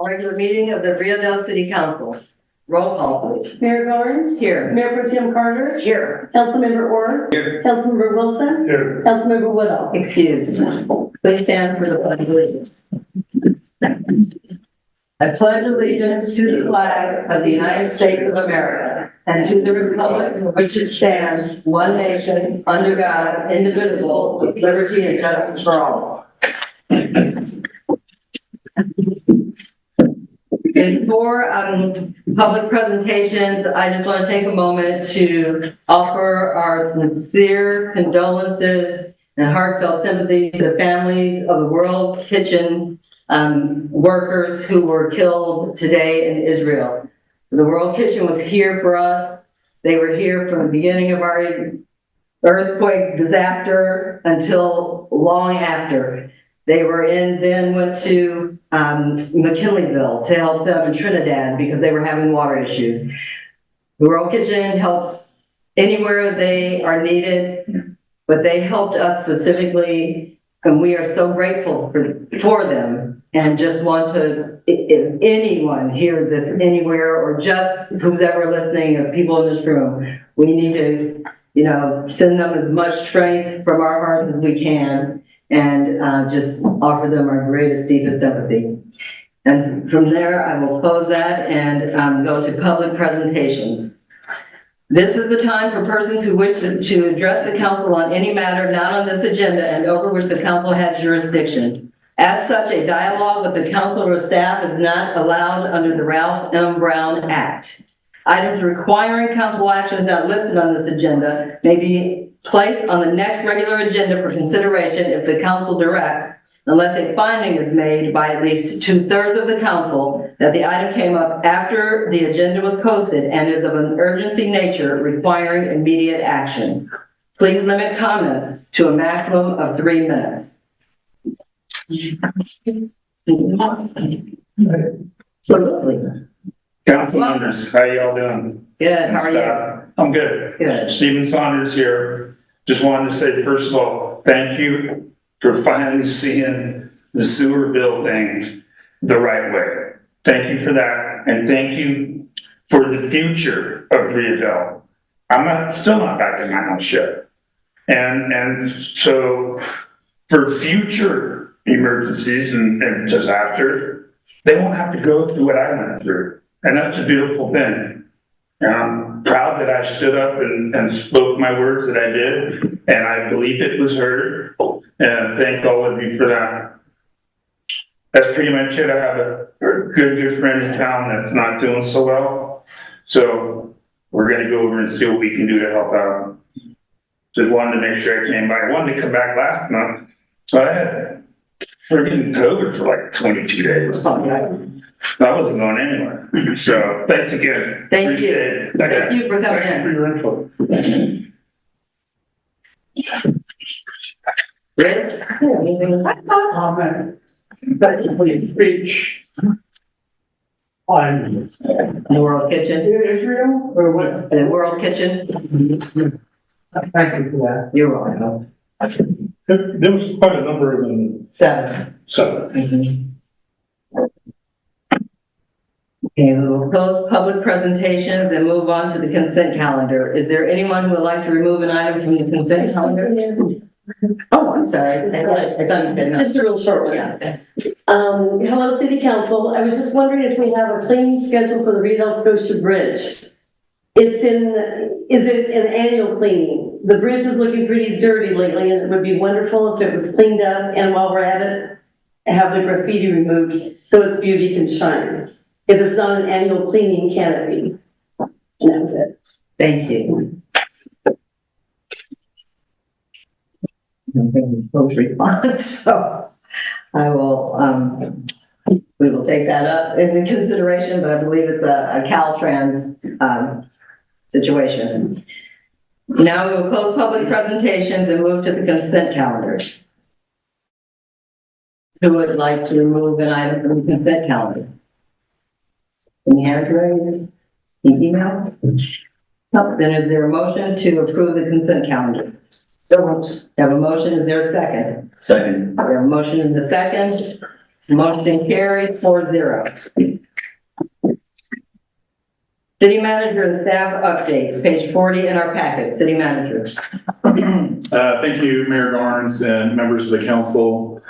Regular meeting of the Rio Dell City Council. Roll call, please. Mayor Gardner. Here. Mayor Pro Tem Carter. Here. Councilmember Orr. Here. Councilmember Wilson. Here. Councilmember Woodall. Excused. Please stand for the pledge of allegiance. I pledge allegiance to the flag of the United States of America and to the republic for which it stands, one nation, under God, indivisible, with liberty and justice for all. Before public presentations, I just want to take a moment to offer our sincere condolences and heartfelt sympathy to the families of the World Kitchen workers who were killed today in Israel. The World Kitchen was here for us. They were here from the beginning of our earthquake disaster until long after. They were then went to McKinleyville to help them in Trinidad because they were having water issues. The World Kitchen helps anywhere they are needed, but they helped us specifically, and we are so grateful for them, and just want to, if anyone hears this anywhere, or just who's ever listening, of people in this room, we need to, send them as much strength from our hearts as we can, and just offer them our greatest, deepest sympathy. And from there, I will close that and go to public presentations. This is the time for persons who wish to address the council on any matter not on this agenda and over which the council has jurisdiction. As such, a dialogue with the council or staff is not allowed under the Ralph M. Brown Act. Items requiring council actions not listed on this agenda may be placed on the next regular agenda for consideration if the council directs, unless a finding is made by at least 2/3 of the council that the item came up after the agenda was posted and is of an urgency nature requiring immediate action. Please limit comments to a maximum of 3 minutes. Absolutely. Council members, how y'all doing? Good, how are you? I'm good. Good. Stephen Saunders here. Just wanted to say, first of all, thank you for finally seeing the sewer bill thing the right way. Thank you for that, and thank you for the future of Rio Dell. I'm still not back in my house yet. And so for future emergencies and disasters, they won't have to go through what I went through. And that's a beautiful thing. And I'm proud that I stood up and spoke my words that I did, and I believe it was heard. And thank all of you for that. That's pretty much it. I have a good friend in town that's not doing so well. So we're gonna go over and see what we can do to help out. Just wanted to make sure I came by. I wanted to come back last month, but I had freaking COVID for like 22 days. I wasn't going anywhere. So thanks again. Thank you. Appreciate it. Thank you for coming Thank you for in. your info. Rick? Comment. Basically, speech on The World Kitchen? Israel or what? The World Kitchen? Thank you for that. You're welcome. There was quite a number of them. 7. So, Okay, we will close public presentations and move on to the consent calendar. Is there anyone who would like to remove an item from the consent calendar? Oh, I'm sorry. I thought you said no. Just a real short one. Yeah. Hello, City Council. I was just wondering if we have a cleaning schedule for the Rio Dell Scotia Bridge. Is it an annual cleaning? The bridge is looking pretty dirty lately, and it would be wonderful if it was cleaned up, and while we're at it, have the graffiti removed so its beauty can shine. If it's not an annual cleaning, can it be? And that's it. Thank you. Folks respond, so I will, we will take that up into consideration, but I believe it's a Caltrans situation. Now we will close public presentations and move to the consent calendar. Who would like to remove an item from the consent calendar? Any hands raised? Any emails? No, then is there a motion to approve the consent calendar? So moved. Have a motion, is there a second? Second. We have a motion in the second. Motion carries 4-0. City manager and staff updates, page 40 in our packet. City manager. Thank you, Mayor Garnes and members of the council.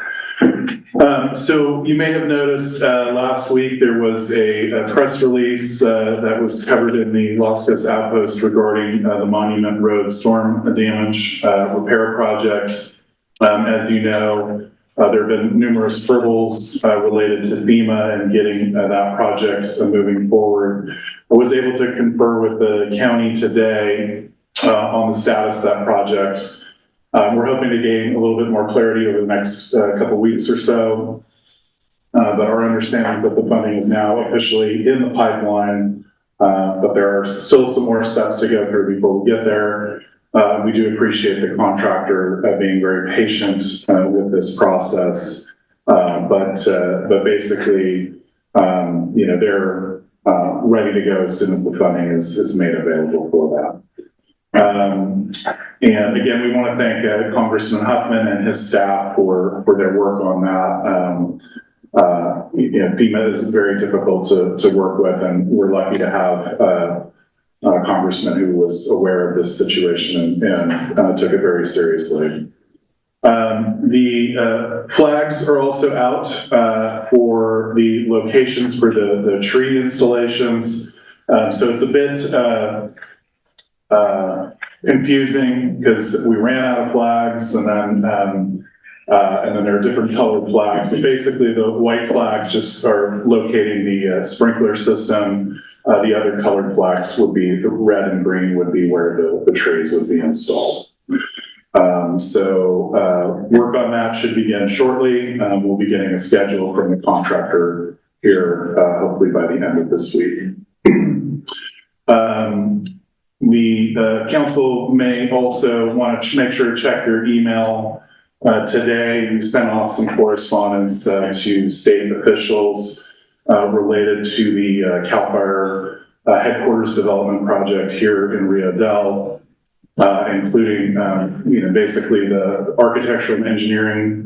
So you may have noticed last week there was a press release that was covered in the Las Vegas Outpost regarding the Monument Road storm damage repair project. As you know, there have been numerous hurdles related to FEMA and getting that project moving forward. I was able to confer with the county today on the status of that project. We're hoping to gain a little bit more clarity over the next couple weeks or so. But our understanding is that the funding is now officially in the pipeline, but there are still some more steps to go through before we get there. We do appreciate the contractor being very patient with this process. But basically, they're ready to go as soon as the funding is made available for that. And again, we want to thank Congressman Huffman and his staff for their work on that. FEMA is very difficult to work with, and we're lucky to have a congressman who was aware of this situation and took it very seriously. The flags are also out for the locations for the tree installations. So it's a bit confusing because we ran out of flags and then there are different colored flags. But basically the white flags just are locating the sprinkler system. The other colored flags would be the red and green would be where the trees would be installed. So work on that should begin shortly. We'll be getting a schedule from the contractor here, hopefully by the end of this week. The council may also want to make sure to check your email today. We sent off some correspondence to state officials related to the CAL FIRE headquarters development project here in Rio Dell, including basically the architectural and engineering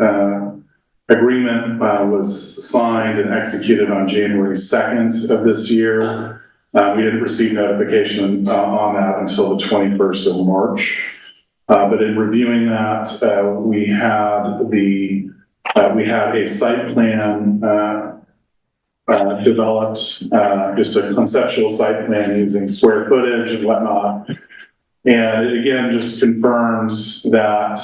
agreement was signed and executed on January 2nd of this year. We didn't receive notification on that until the 21st of March. But in reviewing that, we had a site plan developed, just a conceptual site plan using square footage and whatnot. And it again just confirms that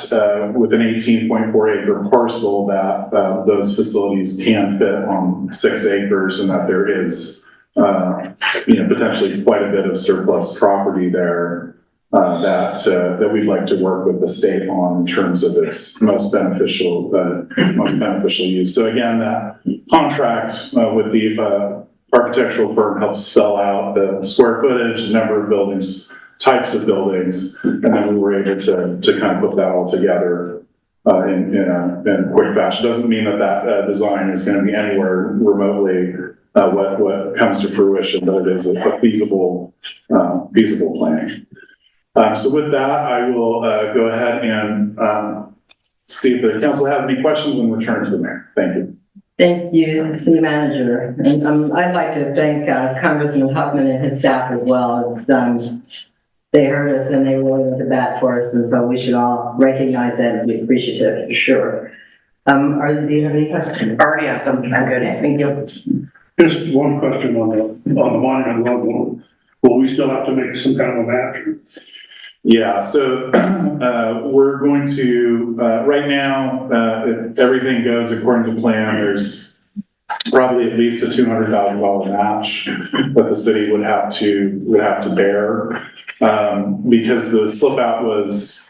with an 18.4 acre parcel that those facilities can fit on 6 acres and that there is potentially quite a bit of surplus property there that we'd like to work with the state on in terms of its most beneficial use. So again, that contract with the architectural firm helps spell out the square footage, the number of buildings, types of buildings, and then we were able to kind of put that all together in a quick fashion. Doesn't mean that design is going to be anywhere remotely what comes to fruition, but it is a feasible plan. So with that, I will go ahead and see if the council has any questions and return to the mayor. Thank you. Thank you, City Manager. And I'd like to thank Congressman Huffman and his staff as well. It's they heard us and they really went to bat for us, and so we should all recognize that and be appreciative for sure. Do you have any questions? Already asked them. I'm good. Thank you. Just one question on the monument level. Will we still have to make some kind of a map? Yeah, so we're going to, right now, if everything goes according to plan, there's probably at least a $200,000 match that the city would have to bear. Because the slip out was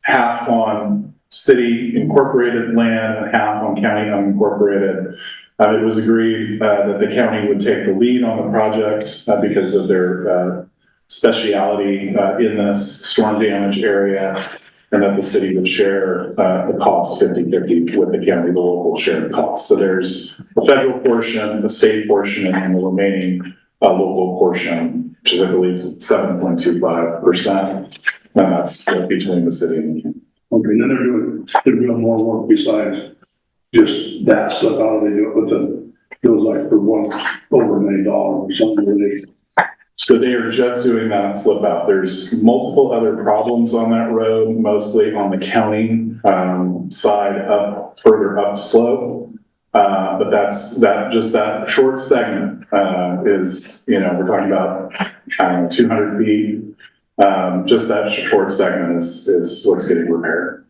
half on city incorporated land and half on county unincorporated. It was agreed that the county would take the lead on the project because of their speciality in this storm damage area, and that the city would share the cost 50-50 with the county, the local shared costs. So there's a federal portion, the state portion, and the remaining local portion, which is, I believe, 7.25%. And that's split between the city and the county. Okay, then they're doing more work besides just that stuff, how do they do it with the, it was like for over $1 million or something really. So they are just doing that slip out. There's multiple other problems on that road, mostly on the county side up, further up slope. But just that short segment is, we're talking about, 200 feet. Just that short segment is what's getting repaired.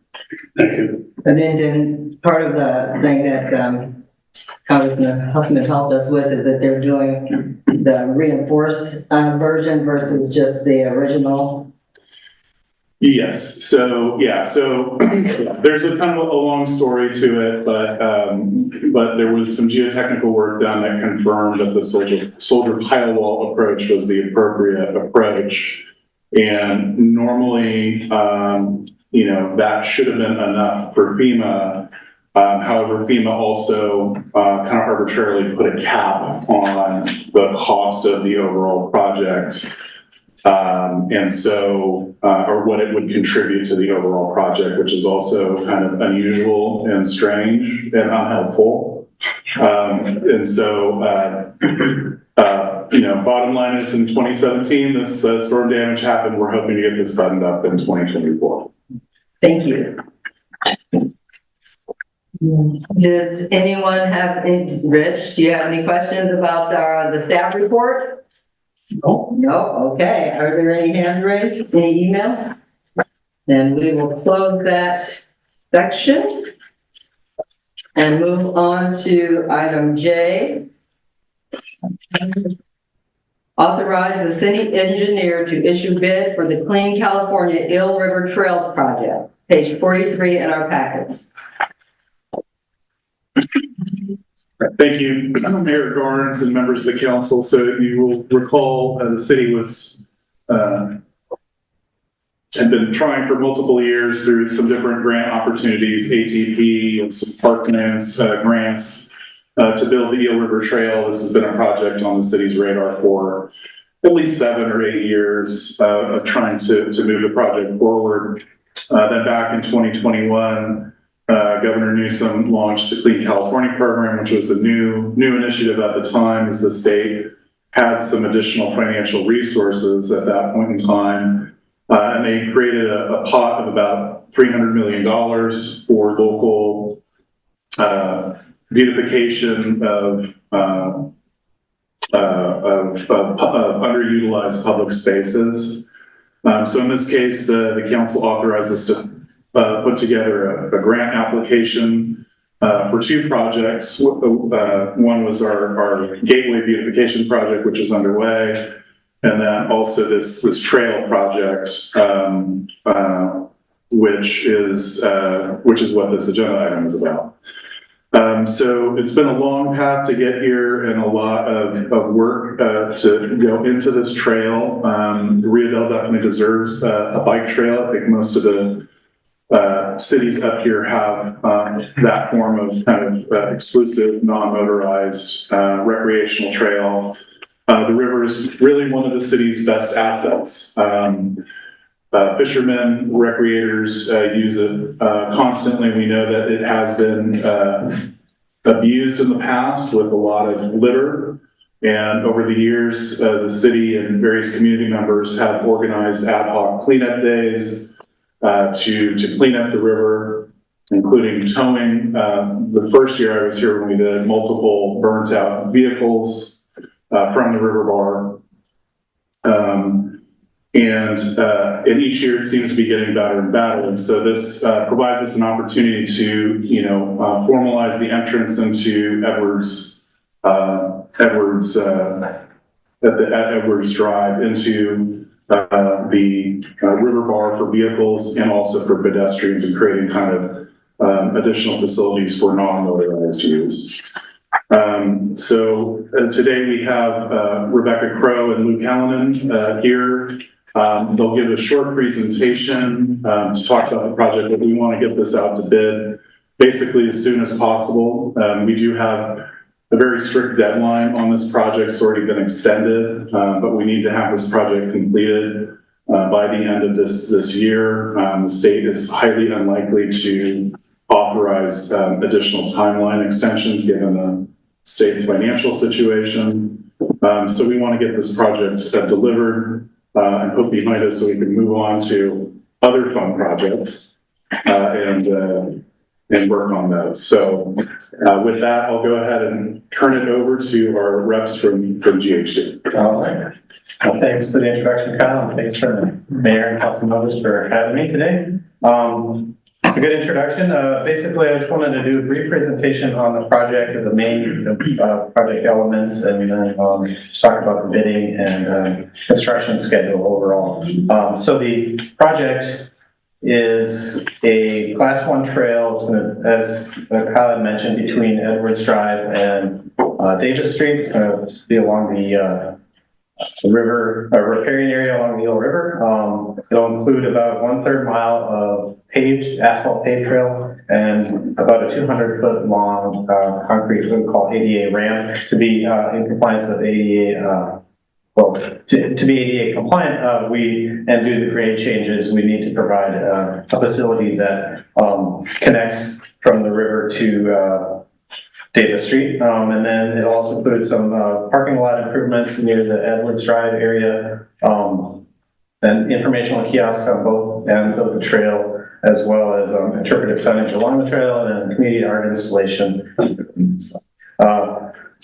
Thank you. And then part of the thing that, Congressman Huffman helped us with is that they're doing the reinforced, version versus just the original. Yes, so there's a kind of a long story to it, but there was some geotechnical work done that confirmed that the soldier pile wall approach was the appropriate approach. And normally, that should have been enough for FEMA. However, FEMA also kind of arbitrarily put a cap on the cost of the overall project. And so, or what it would contribute to the overall project, which is also kind of unusual and strange and unhelpful. And so, bottom line is in 2017, this storm damage happened. We're hoping to get this buttoned up in 2024. Thank you. Does anyone have any, Rich, do you have any questions about the staff report? No, okay. Are there any hands raised, any emails? Then we will close that section and move on to item J. Authorize the city engineer to issue bid for the Clean California Eel River Trails project, page 43 in our packets. Thank you, Mayor Garnes and members of the council. So you will recall the city had been trying for multiple years through some different grant opportunities, ATP and some park grants, to build the Eel River Trail. This has been a project on the city's radar for at least 7 or 8 years of trying to move the project forward. Then back in 2021, Governor Newsom launched the Clean California program, which was a new initiative at the time, as the state had some additional financial resources at that point in time. And they created a pot of about $300 million for local beautification of underutilized public spaces. So in this case, the council authorized us to put together a grant application for 2 projects. One was our Gateway Beautification Project, which is underway, and then also this trail project, which is what this agenda item is about. So it's been a long path to get here and a lot of work to go into this trail. Rio Dell definitely deserves a bike trail. I think most of the cities up here have that form of kind of exclusive, non-motorized recreational trail. The river is really one of the city's best assets. Fishermen, recreators use it constantly. We know that it has been abused in the past with a lot of litter. And over the years, the city and various community members have organized ad hoc cleanup days to clean up the river, including towing. The first year I was here when we did multiple burnt out vehicles from the river bar. And each year it seems to be getting better and better. And so this provides us an opportunity to, formalize the entrance into Edwards Drive into the river bar for vehicles and also for pedestrians, and creating kind of additional facilities for non-motorized use. So today we have Rebecca Crow and Luke Hallinan here. They'll give a short presentation to talk about the project, but we want to get this out to bid basically as soon as possible. We do have a very strict deadline on this project. It's already been extended, but we need to have this project completed by the end of this year. The state is highly unlikely to authorize additional timeline extensions given the state's financial situation. So we want to get this project delivered and put behind us so we can move on to other fun projects and work on those. So with that, I'll go ahead and turn it over to our reps from GHD. All right. Well, thanks for the introduction, Kyle, and thanks for the mayor and council members for having me today. A good introduction. Basically, I just wanted to do a brief presentation on the project, the main project elements, and then just talk about the bidding and construction schedule overall. So the project is a Class 1 trail, it's gonna, as Kyle had mentioned, between Edwards Drive and Davis Street. It's going to be along the river, riparian area along the Eel River. It'll include about 1/3 mile of asphalt paved trail and about a 200-foot long concrete, what we call ADA ramp to be in compliance with ADA. To be ADA compliant, and do the grade changes, we need to provide a facility that connects from the river to Davis Street. And then it also includes some parking lot improvements near the Edwards Drive area, and informational kiosks on both ends of the trail, as well as interpretive signage along the trail and community art installation.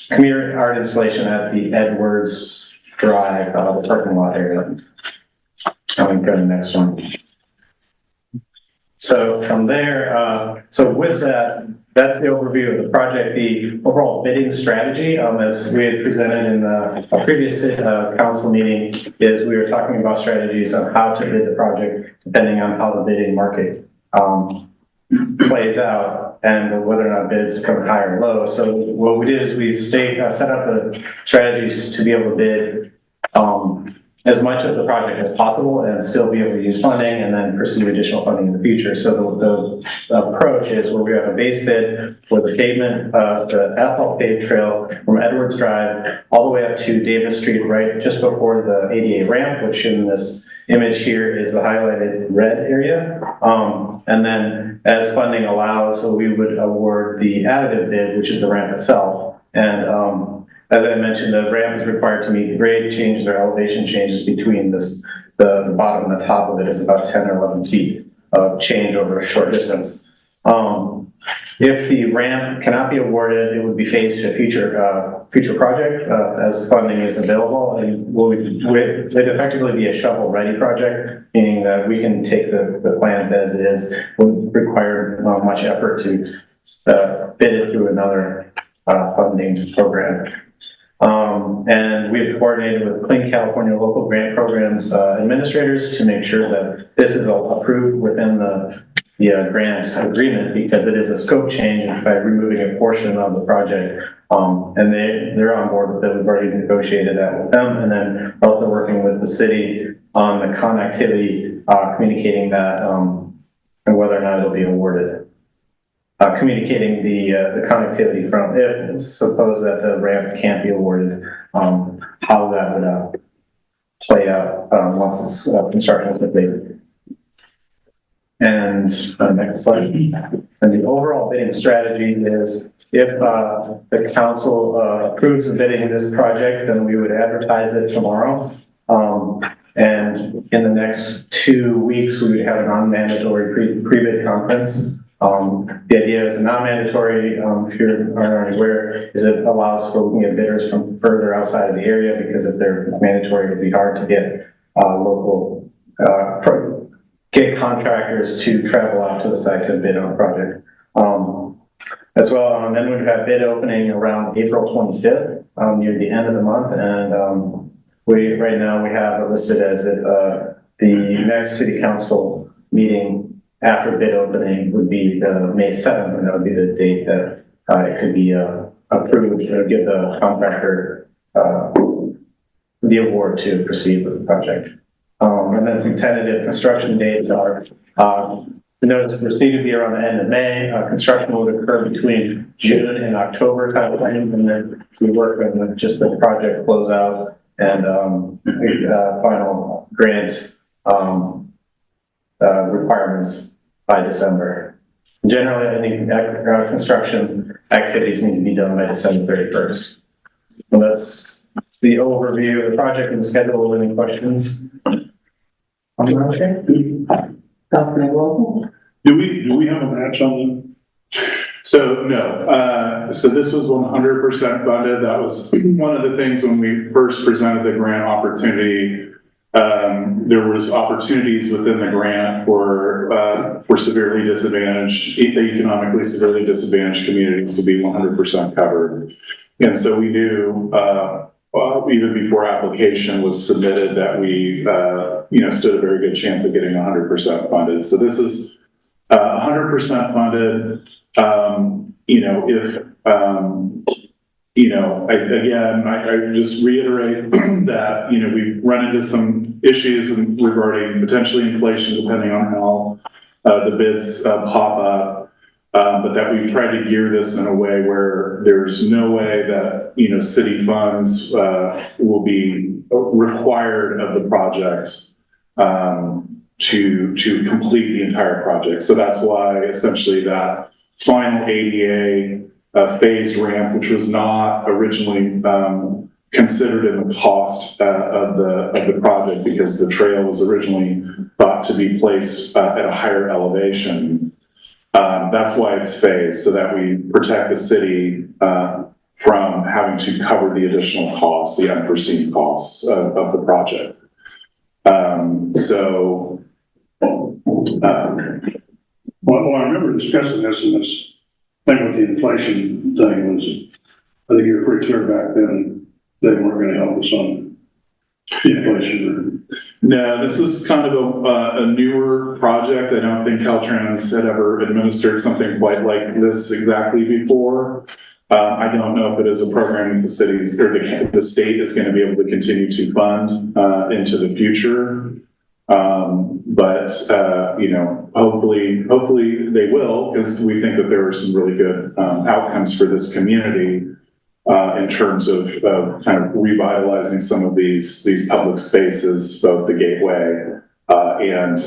Community art installation at the Edwards Drive, the parking lot area. I'm going to go to the next one. So from there, so with that, that's the overview of the project. The overall bidding strategy, as we had presented in a previous council meeting, is we were talking about strategies on how to bid the project depending on how the bidding market plays out and whether or not bids come high or low. So what we did is we set up the strategies to be able to bid as much of the project as possible and still be able to use funding and then pursue additional funding in the future. So the approach is where we have a base bid for the pavement, the asphalt paved trail from Edwards Drive all the way up to Davis Street, right just before the ADA ramp, which in this image here is the highlighted red area. And then as funding allows, so we would award the additive bid, which is the ramp itself. And as I mentioned, the ramp is required to meet the grade changes or elevation changes between the bottom and the top of it is about 10 or 11 feet of change over a short distance. If the ramp cannot be awarded, it would be phased to a future project as funding is available, and it'd effectively be a shovel-ready project, meaning that we can take the plans as it is. Wouldn't require much effort to bid it through another funding program. And we've coordinated with Clean California local grant programs administrators to make sure that this is approved within the grant agreement, because it is a scope change by removing a portion of the project. And they're on board with it. We've already negotiated that with them. And then we're also working with the city on the connectivity, communicating that and whether or not it'll be awarded. Communicating the connectivity from, if suppose that the ramp can't be awarded, how that would play out once it's construction is completed. And next slide. And the overall bidding strategy is, if the council approves the bidding of this project, then we would advertise it tomorrow. And in the next 2 weeks, we would have a non-mandatory pre-bid conference. The idea is a non-mandatory, if you aren't aware, is it allows for looking at bidders from further outside of the area, because if they're mandatory, it would be hard to get get contractors to travel out to the site to bid on a project. As well, and then we'd have bid opening around April 25th, near the end of the month, and right now we have it listed as the next city council meeting after bid opening would be the May 7th, and that would be the date that it could be approved or give the contractor the award to proceed with the project. And then some tentative construction dates are the notice to proceed would be around the end of May. Construction would occur between June and October timeframe, and then we work on just the project closeout and final grant requirements by December. Generally, any construction activities need to be done by December 31st. And that's the overview of the project and the schedule. Any questions? Councilman Wilson? Do we have a match on So no, so this was 100% funded. That was one of the things when we first presented the grant opportunity. There was opportunities within the grant for severely disadvantaged, economically severely disadvantaged communities to be 100% covered. And so we knew, even before application was submitted, that we, stood a very good chance of getting 100% funded. So this is 100% funded. I just reiterate that, we've run into some issues regarding potentially inflation depending on how the bids pop up. But that we've tried to gear this in a way where there's no way that, city funds will be required of the project to complete the entire project. So that's why essentially that final ADA phased ramp, which was not originally considered in the cost of the project because the trail was originally thought to be placed at a higher elevation. That's why it's phased, so that we protect the city from having to cover the additional costs, the unforeseen costs of the project. Well, I remember discussing this, and this thing with the inflation thing was, I think you were pretty clear back then they weren't going to help us on inflation. No, this is kind of a newer project. I don't think Caltrans had ever administered something quite like this exactly before. I don't know if it is a program that the cities or the state is going to be able to continue to fund into the future. Hopefully they will, because we think that there are some really good outcomes for this community in terms of kind of revitalizing some of these public spaces, both the gateway and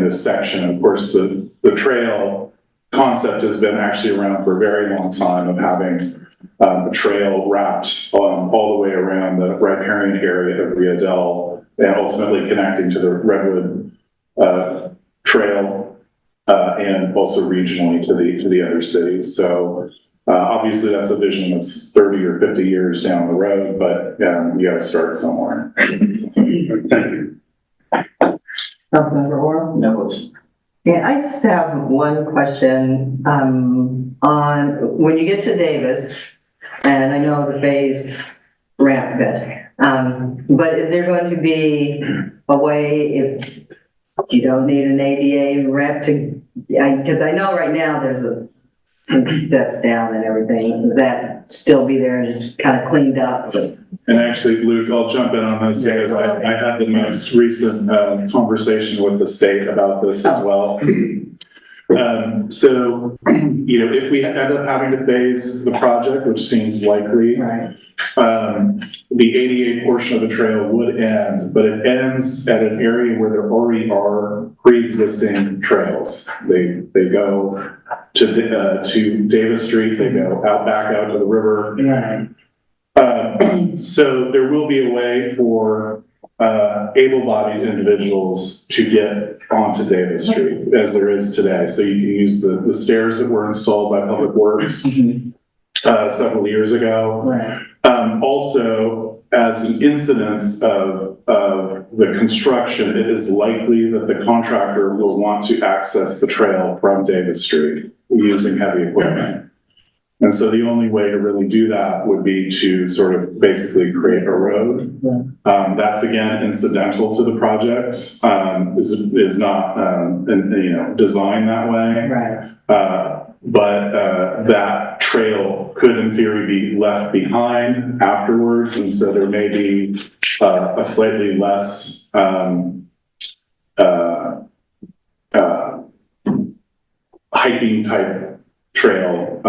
this section. Of course, the trail concept has been actually around for a very long time, of having a trail wrapped all the way around the riparian area of Rio Dell and ultimately connecting to the Redwood Trail and also regionally to the other cities. So obviously that's a vision that's 30 or 50 years down the road, but you got to start somewhere. Thank you. Councilmember Orr? No. Yeah, I just have one question on when you get to Davis, and I know the phased ramp bit, but is there going to be a way if you don't need an ADA ramp to, because I know right now there's some steps down and everything, that still be there and just kind of cleaned up? And actually, Luke, I'll jump in on this because I had the most recent conversation with the state about this as well. If we end up having to phase the project, which seems likely, Right. the ADA portion of the trail would end, but it ends at an area where there already are pre-existing trails. They go to Davis Street, they go back out to the river. Right. So there will be a way for able-bodied individuals to get onto Davis Street as there is today. So you can use the stairs that were installed by Public Works several years ago. Right. Also, as an incidence of the construction, it is likely that the contractor will want to access the trail from Davis Street using heavy equipment. And so the only way to really do that would be to sort of basically create a road. That's again incidental to the project, is not designed that way. Right. But that trail could in theory be left behind afterwards, and so there may be a slightly less hiking type trail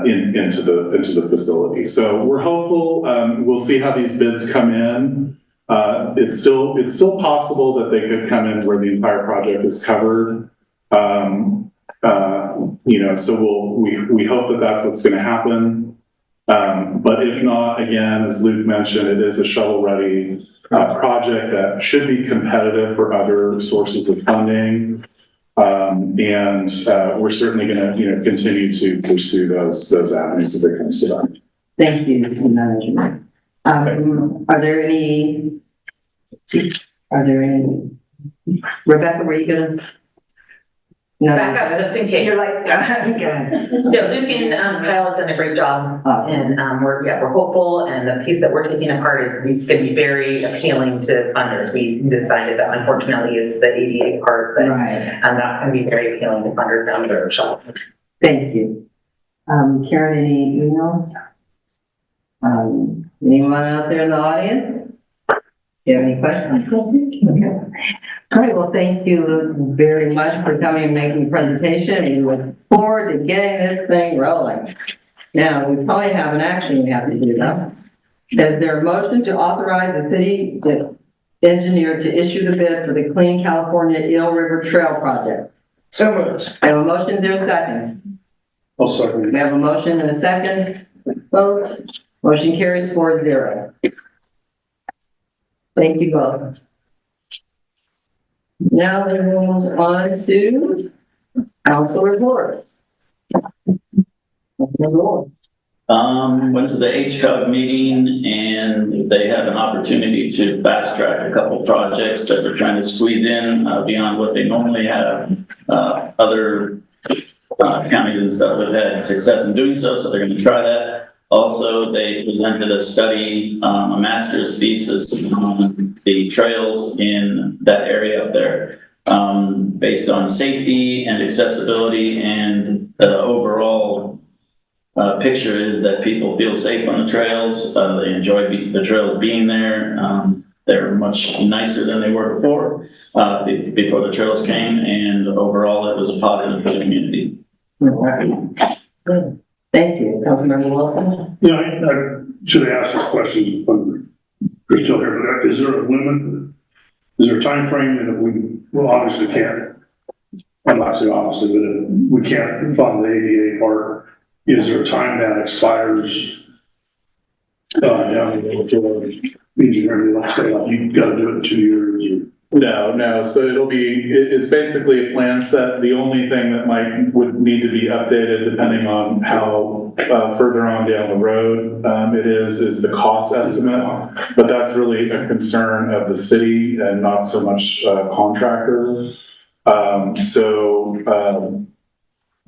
into the facility. So we're hopeful. We'll see how these bids come in. It's still possible that they could come in where the entire project is covered. So we hope that that's what's gonna happen. But if not, again, as Luke mentioned, it is a shovel-ready project that should be competitive for other sources of funding. We're certainly gonna, continue to pursue those avenues if it comes to that. Thank you, Mr. Manager. Are there any, Rebecca, were you gonna? No. Back up, just in case. You're like, okay. No, Luke and Kyle have done a great job, and we're hopeful, and the piece that we're taking apart it's going to be very appealing to funders. We decided that unfortunately it's the ADA part that Right. that's going to be very appealing to funders down the road. Thank you. Karen, any emails? Anyone out there in the audience? Do you have any questions? Okay. All right, well, thank you very much for coming and making the presentation. We look forward to getting this thing rolling. Now, we probably have an action we have to do though. Is there a motion to authorize the city engineer to issue the bid for the Clean California Eel River Trail project? So moved. I have a motion, is there a second? I'll second. We have a motion and a second. Vote. Motion carries 4-0. Thank you both. Now we move on to council reports. Went to the HCOG meeting and they have an opportunity to fast track a couple projects that they're trying to squeeze in beyond what they normally have. Other counties and stuff have had success in doing so, so they're going to try that. Also, they presented a study, a master's thesis on the trails in that area up there, based on safety and accessibility, and the overall picture is that people feel safe on the trails. They enjoy the trails being there. They're much nicer than they were before the trails came, and overall it was a positive for the community. Good. Thank you, Councilmember Wilson. Yeah, I should have asked this question when we're still here, but is there a limit? Is there a time frame that we obviously can't, I'm not saying obviously, but if we can't fund the ADA part, is there a time that expires? Down the engineering, like say, like you've got to do it in 2 years No. So it's basically a plan set. The only thing that would need to be updated depending on how further on down the road it is the cost estimate. But that's really a concern of the city and not so much contractor. So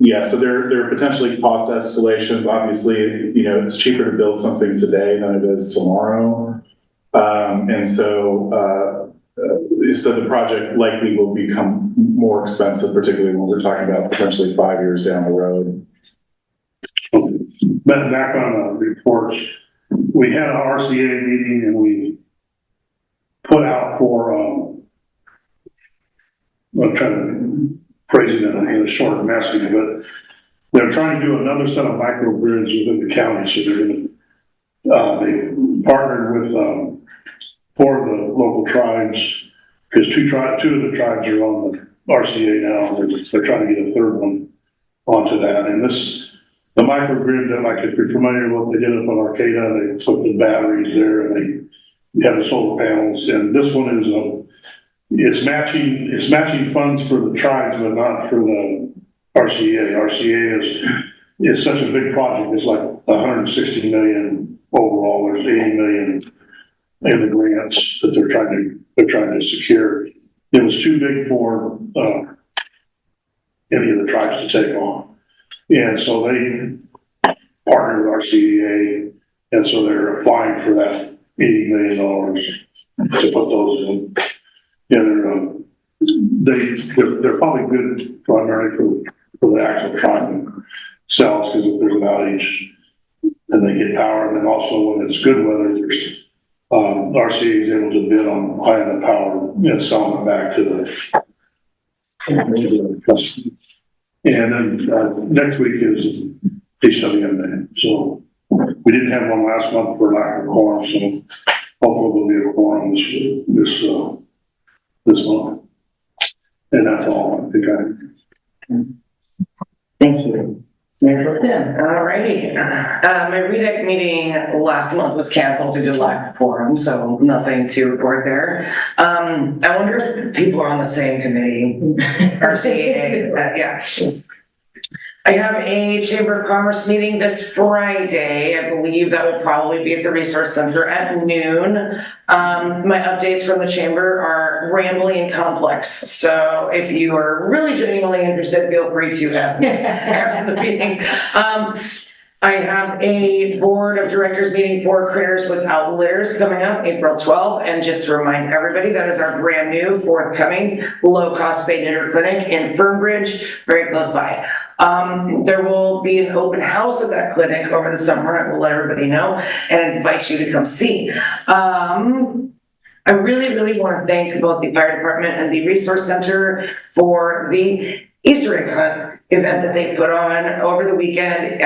there are potentially cost escalations. Obviously, it's cheaper to build something today than it is tomorrow. So the project likely will become more expensive, particularly when we're talking about potentially 5 years down the road. But back on the reports, we had an RCA meeting and we put out for, I'm trying to phrase it in a short message, but they're trying to do another set of microgrids within the county. So they're going to, they partnered with 4 of the local tribes, because 2 of the tribes are on the RCA now. They're trying to get a third one onto that. And the microgrid that, like, if you're familiar with, they did it on Arcata, they put the batteries there and they have the solar panels. And this one is it's matching funds for the tribes, but not for the RCA. RCA is such a big project. It's like 160 million overall. There's 80 million in the grants that they're trying to secure. It was too big for any of the tribes to take on. And so they partnered with RCEA, and so they're applying for that $80 million to put those in. And they're probably good primarily for the actual tribe themselves, because if there's an outage, then they get power. And then also when it's good weather, there's RCA is able to bid on high-end power and selling it back to the customer. And then next week is PWMA. So we didn't have one last month for lack of quorum, so hopefully there'll be a quorum this month. And that's all I think Thank you. Mayor Pro Tem. Alrighty, my REDAC meeting last month was canceled due to lack of quorum, so nothing to report there. I wonder if people are on the same committee, RCA, yeah. I have a Chamber of Commerce meeting this Friday. I believe that will probably be at the Resource Center at noon. My updates from the Chamber are rambling and complex, so if you are really genuinely interested, feel free to ask me after the meeting. I have a board of directors meeting for Critters Without Litters coming up April 12th. And just to remind everybody, that is our brand new forthcoming low-cost spay neuter clinic in Fernbridge, very close by. There will be an open house at that clinic over the summer. I will let everybody know and invite you to come see. I really, really want to thank both the fire department and the resource center for the Easter egg hunt event that they put on over the weekend.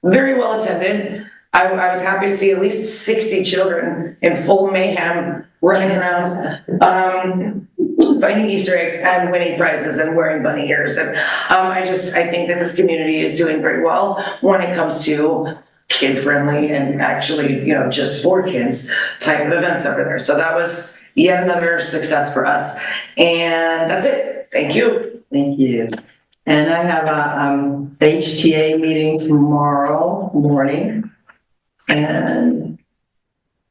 Very well attended. I was happy to see at least 60 children in full mayhem running around, finding Easter eggs and winning prizes and wearing bunny ears. And I think that this community is doing very well when it comes to kid-friendly and actually, just for kids type of events over there. So that was yet another success for us. And that's it. Thank you. Thank you. And I have a HTA meeting tomorrow morning. And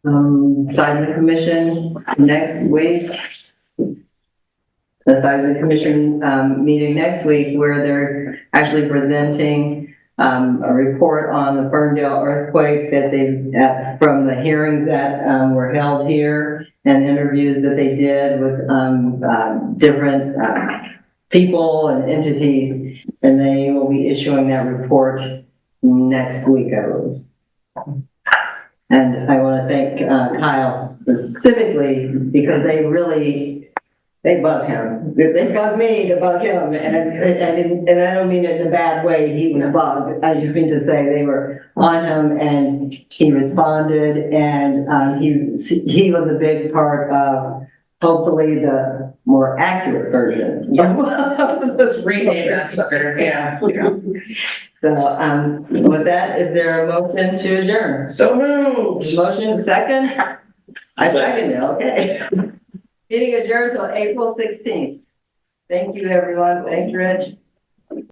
Seismic Commission next week. The Seismic Commission meeting next week where they're actually presenting a report on the Ferndale earthquake that from the hearings that were held here and interviews that they did with different people and entities, and they will be issuing that report next week, I believe. And I want to thank Kyle specifically because they bugged him. They bugged me to bug him, and I don't mean it in a bad way. He was bugged. I just mean to say they were on him, and he responded, and he was a big part of hopefully the more accurate version. Let's rename that sucker. Yeah. So with that, is there a motion to adjourn? So moved. Motion second? I second it. Okay. Meeting adjourned till April 16th. Thank you, everyone. Thanks, Rich.